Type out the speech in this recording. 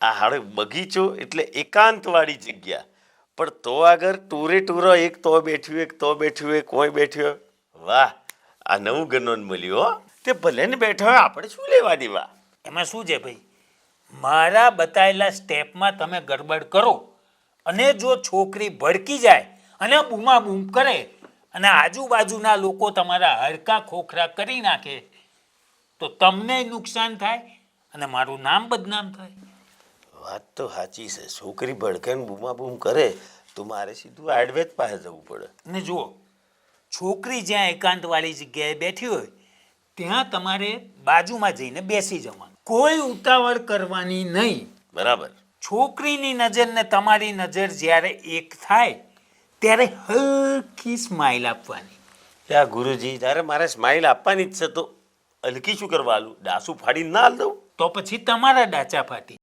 આ હાડે બગીચો એટલે એકાંતવાળી જગ્યા, પણ તો આગળ ટૂરે ટૂરો એક તો બેઠ્યું એક તો બેઠ્યું એક કોઈ બેઠ્યો. વાહ, આ નવું ગનોન મળ્યું હો. તે ભલે ને બેઠો હોય, આપણે શું લેવા દેવા? એમાં શું છે ભાઈ, મારા બતાવેલા સ્ટેપમાં તમે ગડબડ કરો અને જો છોકરી ભડકી જાય અને બૂમાબૂમ કરે અને આજુબાજુના લોકો તમારા હડકા ખોખરા કરી નાખે તો તમને નુકસાન થાય અને મારું નામ બદનામ થાય. વાત તો સાચી છે. છોકરી ભડકે ને બૂમાબૂમ કરે તો મારે સીધું આડવેદ પાસે જવું પડે. અને જુઓ, છોકરી જ્યાં એકાંતવાળી જગ્યાએ બેઠી હોય ત્યાં તમારે બાજુમાં જઈને બેસી જવાનું, કોઈ ઉતાવળ કરવાની નહીં. બરાબર. છોકરીની નજર ને તમારી નજર જ્યારે એક થાય ત્યારે હલકી સ્માઇલ આપવાની. યા ગુરુજી, તારે મારે સ્માઇલ આપવાની જ છે તો હલકી શું કરવા આલું? ડાસું ફાડીને ના હાલ દઉં? તો પછી તમારા ડાચા ફાટી